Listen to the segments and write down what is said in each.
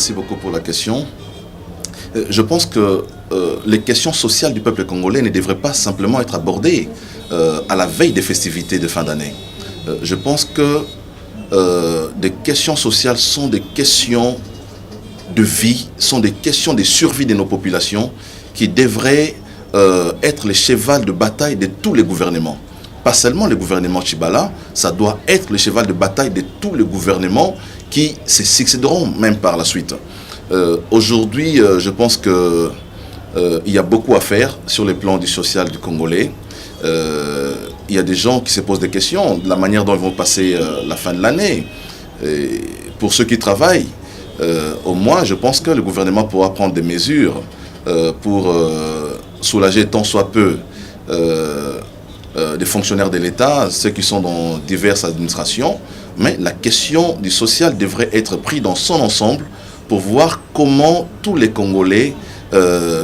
Merci beaucoup pour la question. Je pense que les questions sociales du peuple congolais ne devraient pas simplement être abordées à la veille des festivités de fin d'année. Je pense que des questions sociales sont des questions de vie, sont des questions de survie de nos populations qui devraient être les chevals de bataille de tous les gouvernements. Pas seulement le gouvernement Tshibala, ça doit être le cheval de bataille de tous les gouvernements qui se succéderont même par la suite. Aujourd'hui, je pense qu'il y a beaucoup à faire sur le plan du social du Congolais. Il y a des gens qui se posent des questions de la manière dont ils vont passer la fin de l'année. Pour ceux qui travaillent, au moins, je pense que le gouvernement pourra prendre des mesures pour soulager tant soit peu des fonctionnaires de l'État, ceux qui sont dans diverses administrations. Mais la question du social devrait être prise dans son ensemble pour voir comment tous les Congolais,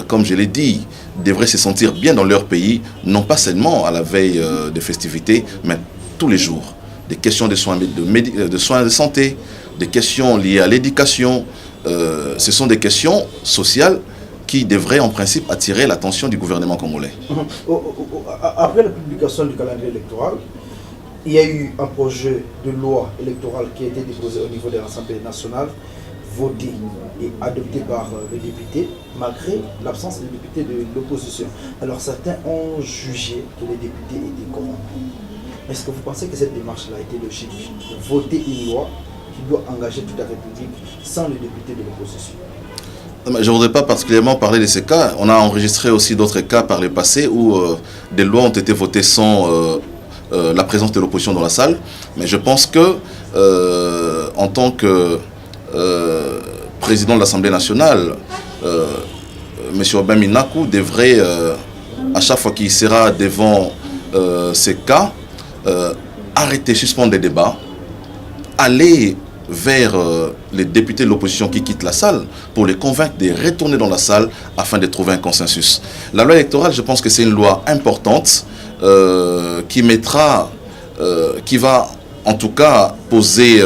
comme je l'ai dit, devraient se sentir bien dans leur pays, non pas seulement à la veille des festivités, mais tous les jours. Des questions de soins de santé, des questions liées à l'éducation, ce sont des questions sociales qui devraient en principe attirer l'attention du gouvernement congolais. Après la publication du calendrier électoral, il y a eu un projet de loi électorale qui a été déposé au niveau de l'Assemblée nationale, voté et adopté par les députés, malgré l'absence des députés de l'opposition. Alors certains ont jugé que les députés étaient corrompus. Est-ce que vous pensez que cette démarche-là a été logique, de voter une loi qui doit engager toute la République sans les députés de l'opposition? Je ne voudrais pas particulièrement parler de ces cas. On a enregistré aussi d'autres cas par le passé où des lois ont été votées sans la présence de l'opposition dans la salle. Mais je pense que, en tant que président de l'Assemblée nationale, M. Obama Minaku devrait, à chaque fois qu'il sera devant ces cas, arrêter, suspendre les débats, aller vers les députés de l'opposition qui quittent la salle pour les convaincre de retourner dans la salle afin de trouver un consensus. La loi électorale, je pense que c'est une loi importante qui va en tout cas poser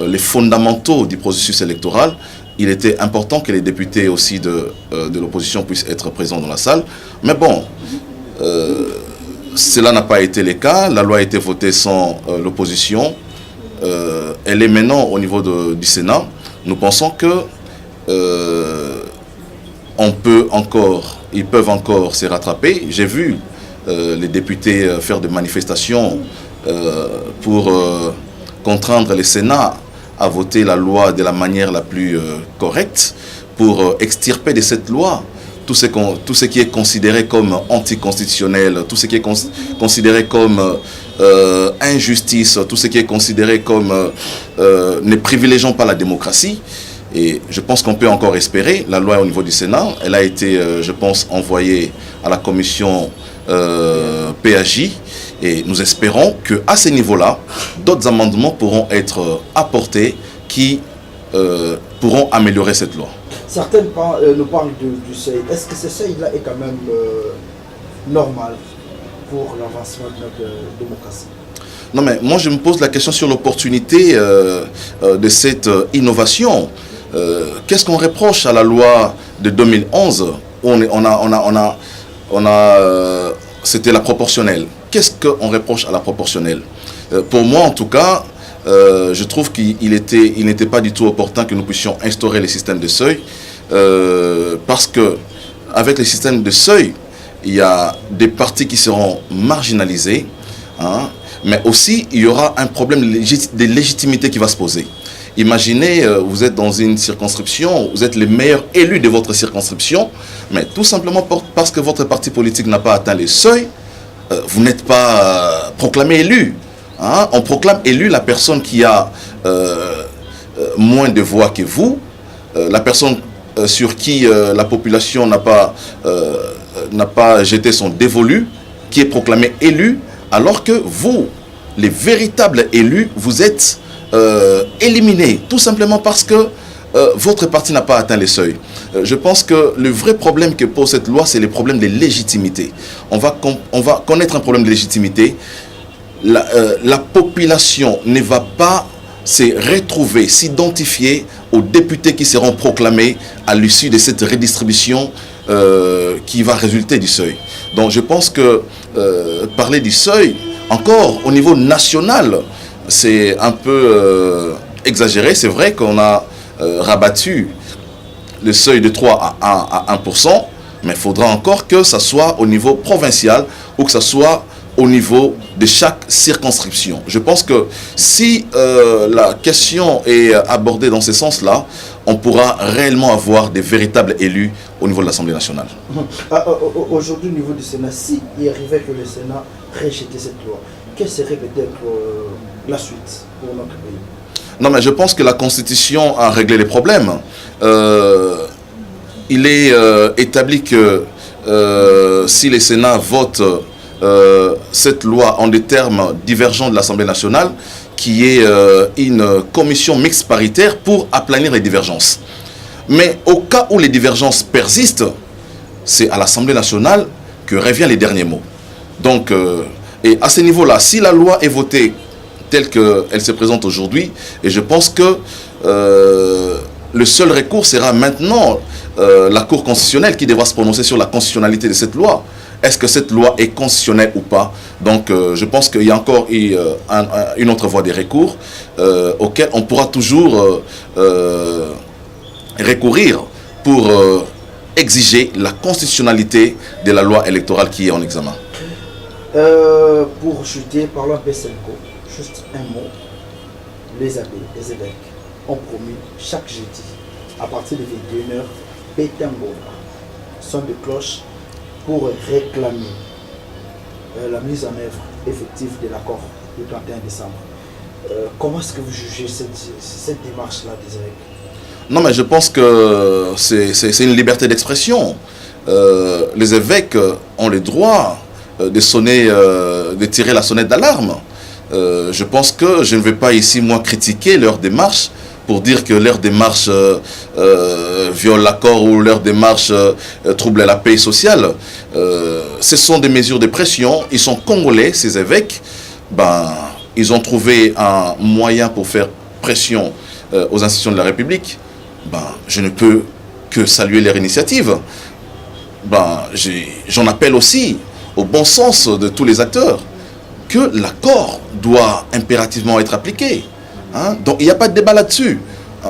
les fondamentaux du processus électoral. Il était important que les députés aussi de l'opposition puissent être présents dans la salle. Mais bon, cela n'a pas été le cas. La loi a été votée sans l'opposition. Elle est maintenant au niveau du Sénat. Nous pensons que ils peuvent encore se rattraper. J'ai vu les députés faire des manifestations pour contraindre le Sénat à voter la loi de la manière la plus correcte, pour extirper de cette loi tout ce qui est considéré comme anticonstitutionnel, tout ce qui est considéré comme injustice, tout ce qui est considéré comme ne privilégiant pas la démocratie. Et je pense qu'on peut encore espérer. La loi au niveau du Sénat, elle a été, je pense, envoyée à la commission PAJ. Et nous espérons qu'à ce niveau-là, d'autres amendements pourront être apportés qui pourront améliorer cette loi. Certains nous parlent du seuil. Est-ce que ce seuil-là est quand même normal pour l'avancement de notre démocratie? Non, mais moi je me pose la question sur l'opportunité de cette innovation. Qu'est-ce qu'on reproche à la loi de 2011 où c'était la proportionnelle. Qu'est-ce qu'on reproche à la proportionnelle? Pour moi en tout cas, je trouve qu'il n'était pas du tout opportun que nous puissions instaurer les systèmes de seuil, parce que avec les systèmes de seuil, il y a des partis qui seront marginalisés, hein, mais aussi il y aura un problème de légitimité qui va se poser. Imaginez, vous êtes dans une circonscription, vous êtes les meilleurs élus de votre circonscription, mais tout simplement parce que votre parti politique n'a pas atteint les seuils, vous n'êtes pas proclamé élu. Hein? On proclame élu la personne qui a moins de voix que vous, la personne sur qui la population n'a pas jeté son dévolu, qui est proclamé élu, alors que vous, les véritables élus, vous êtes éliminé, tout simplement parce que votre parti n'a pas atteint les seuils. Je pense que le vrai problème que pose cette loi, c'est le problème de légitimité. On va connaître un problème de légitimité. La population ne va pas se retrouver, s'identifier aux députés qui seront proclamés à l'issue de cette redistribution qui va résulter du seuil. Donc je pense que parler du seuil, encore au niveau national, c'est un peu exagéré. C'est vrai qu'on a rabattu le seuil de 3 à 1%, mais il faudra encore que ça soit au niveau provincial ou que ça soit au niveau de chaque circonscription. Je pense que si la question est abordée dans ce sens-là, on pourra réellement avoir des véritables élus au niveau de l'Assemblée nationale. Aujourd'hui, au niveau du Sénat, s'il arrivait que le Sénat rejetait cette loi, quelle serait peut-être la suite pour notre pays? Non, mais je pense que la Constitution a réglé les problèmes. Il est établi que si le Sénat vote cette loi en des termes divergents de l'Assemblée nationale, qui est une commission mixte paritaire pour aplanir les divergences. Mais au cas où les divergences persistent, c'est à l'Assemblée nationale que reviennent les derniers mots. Donc, et à ce niveau-là, si la loi est votée telle qu'elle se présente aujourd'hui, et je pense que le seul recours sera maintenant la Cour constitutionnelle qui devra se prononcer sur la constitutionnalité de cette loi. Est-ce que cette loi est constitutionnelle ou pas? Donc je pense qu'il y a encore une autre voie des recours auquel on pourra toujours recourir pour exiger la constitutionnalité de la loi électorale qui est en examen. Pour chuter, parlons un peu Senko. Juste un mot. Les abbés, les évêques ont promis chaque jeudi, à partir de 21h, Pétambola, son de cloche, pour réclamer la mise en œuvre effective de l'accord du 31 décembre. Comment est-ce que vous jugez cette démarche-là des évêques? Non, mais je pense que c'est une liberté d'expression. Les évêques ont le droit de sonner, de tirer la sonnette d'alarme. Je pense que je ne vais pas ici, moi, critiquer leur démarche pour dire que leur démarche viole l'accord ou leur démarche trouble la paix sociale. Ce sont des mesures de pression. Ils sont congolais, ces évêques. Ben, ils ont trouvé un moyen pour faire pression aux institutions de la République. Ben, je ne peux que saluer leur initiative. Ben, j'en appelle aussi au bon sens de tous les acteurs que l'accord doit impérativement être appliqué. Hein? Donc il n'y a pas de débat là-dessus.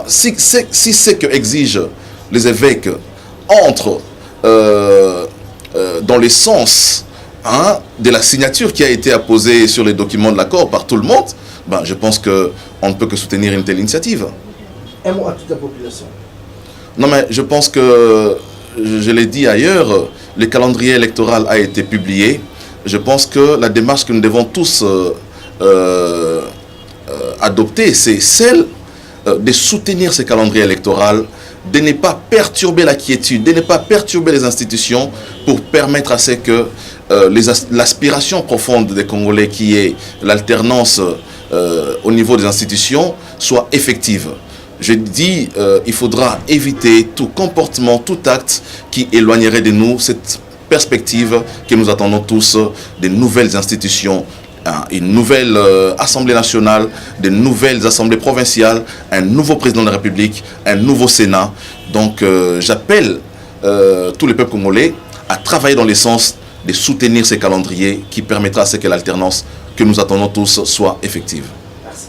Si c'est que exigent les évêques entre dans le sens de la signature qui a été apposée sur les documents de l'accord par tout le monde, ben, je pense qu'on ne peut que soutenir une telle initiative. Un mot à toute la population. Non, mais je pense que, je l'ai dit ailleurs, le calendrier électoral a été publié. Je pense que la démarche que nous devons tous adopter, c'est celle de soutenir ce calendrier électoral, de ne pas perturber la quiétude, de ne pas perturber les institutions pour permettre à ce que l'aspiration profonde des Congolais, qui est l'alternance au niveau des institutions, soit effective. Je dis, il faudra éviter tout comportement, tout acte qui éloignerait de nous cette perspective que nous attendons tous des nouvelles institutions, une nouvelle Assemblée nationale, de nouvelles assemblées provinciales, un nouveau président de la République, un nouveau Sénat. Donc j'appelle tous les peuples congolais à travailler dans le sens de soutenir ces calendriers qui permettra à ce que l'alternance que nous attendons tous soit effective. Merci.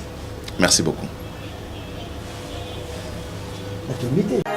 Merci beaucoup. La